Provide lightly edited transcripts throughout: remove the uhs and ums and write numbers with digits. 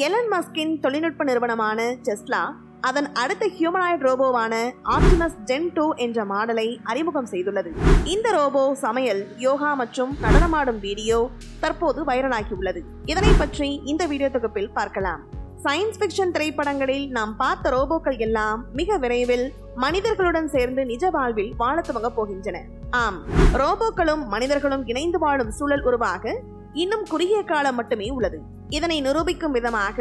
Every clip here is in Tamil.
எலன் மஸ்கின் தொழில்நுட்ப நிறுவனமான டெஸ்லா அதன் அடுத்த ஹியூமனாய்டு ரோபோவான ஆப்டிமஸ் ஜென் 2 என்ற மாடலை அறிமுகம் செய்துள்ளது. இந்த ரோபோ சமையல், யோகா மற்றும் நடனமாடும் வீடியோ தற்போது வைரலாகியுள்ளது. இதனை பற்றி இந்த வீடியோ தொகுப்பில் பார்க்கலாம். சயின்ஸ் ஃபிக்ஷன் திரைப்படங்களில் நாம் பார்த்த ரோபோக்கள் எல்லாம் மிக விரைவில் மனிதர்களுடன் சேர்ந்து நிஜ வாழ்வில் வாழ துவங்க போகின்றன. ஆம், ரோபோக்களும் மனிதர்களும் இணைந்து வாழும் சூழல் உருவாக இன்னும் குறுகிய காலம் மட்டுமே உள்ளது. இதனை நிரூபிக்கும் விதமாக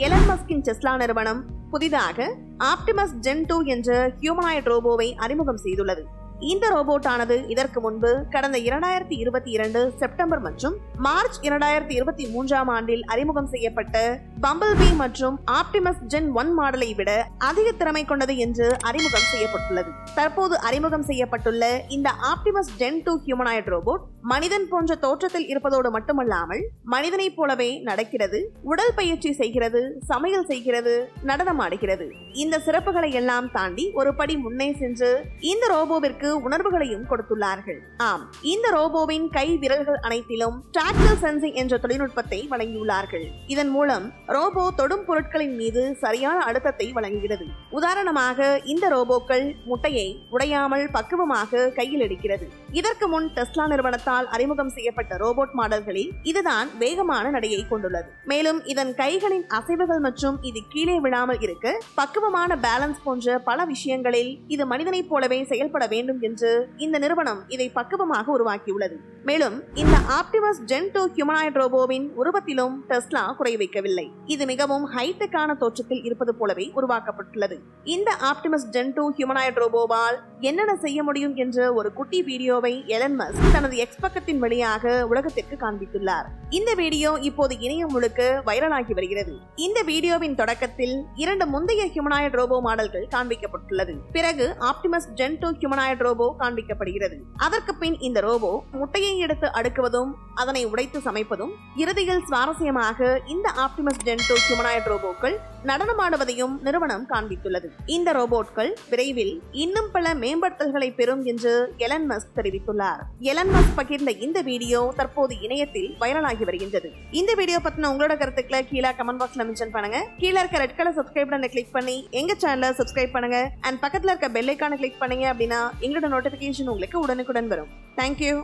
எலன் மஸ்கின் டெஸ்லா நிறுவனம் புதிதாக ஆப்டிமஸ் ஜென் 2 என்ற ஹியூமனாய்டு ரோபோவை அறிமுகம் செய்துள்ளது. இந்த ரோபோட்டானது இதற்கு முன்பு கடந்த 2022 செப்டம்பர் மற்றும் மார்ச் 2023 ஆண்டில் அறிமுகம் செய்யப்பட்ட பம்பிள்பீ மற்றும் ஆப்டிமஸ் ஜென் 1 மாடலை விட அதிக திறமை கொண்டது என்று அறிமுகம் செய்யப்பட்டுள்ளது. தற்போது அறிமுகம் செய்யப்பட்டுள்ள இந்த ஆப்டிமஸ் ஜென் 2 ஹியூமனாய்டு ரோபோட் மனிதன் போன்ற தோற்றத்தில் இருப்பதோடு மட்டுமல்லாமல் மனிதனை போலவே நடக்கிறது, உடல் பயிற்சி செய்கிறது, சமையல் செய்கிறது, நடனம் ஆடுகிறது. இந்த சிறப்புகளை எல்லாம் தாண்டி ஒரு படி முன்னே சென்று இந்த ரோபோவிற்கு உணர்வுகளையும் கொடுத்துள்ளார்கள். ஆம், இந்த ரோபோவின் கை விரல்கள் அனைத்திலும் டாக்டைல் சென்சிங் என்ற தொழில்நுட்பத்தை வழங்கியுள்ளார்கள். இதன் மூலம் ரோபோ தொடும் பொருட்களின் மீது சரியான அழுத்தத்தை வழங்குகிறது. உதாரணமாக இந்த ரோபோக்கள் முட்டையை உடையாமல் பக்குவமாக கையில் எடுக்கிறது. இதற்கு முன் டெஸ்லா நிறுவனத்தால் அறிமுகம் செய்யப்பட்ட ரோபோட் மாடல்களில் இதுதான் வேகமான நடையை கொண்டுள்ளது. மேலும் இதன் கைகளின் அசைவுகள் மற்றும் இது கீழே விழாமல் இருக்க பக்குவமான பேலன்ஸ் போன்ற பல விஷயங்களில் இது மனிதனை போலவே செயல்பட வேண்டும் என்று இந்த நிறுவனம் இதை பக்குவமாக உருவாக்கியுள்ளது. மேலும் இந்த ஆப்டிமஸ் ஜென் 2 ஹியூமனாய்டு ரோபோவின் உருவத்திலும் டெஸ்லா குறை வைக்கவில்லை. இது மிகவும் ஹைடெக்கான தோற்றத்தில் இருப்பது போலவே உருவாக்கப்பட்டுள்ளது. இந்த ஆப்டிமஸ் ஜென் 2 ஹியூமனாய்டு ரோபோவால் என்னென்ன செய்ய முடியும் என்ற ஒரு குட்டி வீடியோவை எலன் மஸ்க் தனது எக்ஸ் பக்கத்தின் வழியாக உலகத்திற்கு காண்பித்துள்ளார். இந்த வீடியோ இப்போது இணையம் முழுக்க வைரலாகி வருகிறது. இந்த வீடியோவின் தொடக்கத்தில் 2 முந்தைய ஹியூமனாய்டு ரோபோ மாடல்கள் காண்பிக்கப்பட்டுள்ளது. பிறகு ஆப்டிமஸ் ஜென் 2 ஹியூமனாய்டு ரோபோ காண்பிக்கப்படுகிறது. அதற்கு பின் இந்த ரோபோ முட்டையை எடுத்து அடுக்குவதும் அதனை உடைத்து சமைப்பதும், இறுதியில் சுவாரஸ்யமாக இந்த ஆப்டிமஸ் ஜென் 2 ஹியூமனாய்டு ரோபோக்கள் நடனமாடுவதையும் நிறுவனம் காண்பித்துள்ளது. இந்த ரோபோட்கள் விரைவில் இன்னும் பல மேம்படுத்தல்களை பெறும் என்று எலன் மஸ்க் தெரிவித்துள்ளார். எலன் மஸ்க் பகிர்ந்த இந்த வீடியோ தற்போது இணையத்தில் வைரலாகி வருகின்றது. இந்த வீடியோ பத்தின உங்களோட கருத்துக்களை கீழே கமெண்ட் பாக்ஸ்ல மென்ஷன் பண்ணுங்க. கீழே இருக்க ரெட் கலர் சப்ஸ்கிரைப் பட்டனை கிளிக் பண்ணி எங்க சேனலை சப்ஸ்கிரைப் பண்ணுங்க. அண்ட் பக்கத்துல இருக்க பெல் ஐகானை கிளிக் பண்ணீங்க அப்படின்னா எங்களோட நோட்டிபிகேஷன் உங்களுக்கு உடனுக்குடன் வரும். தேங்க்யூ.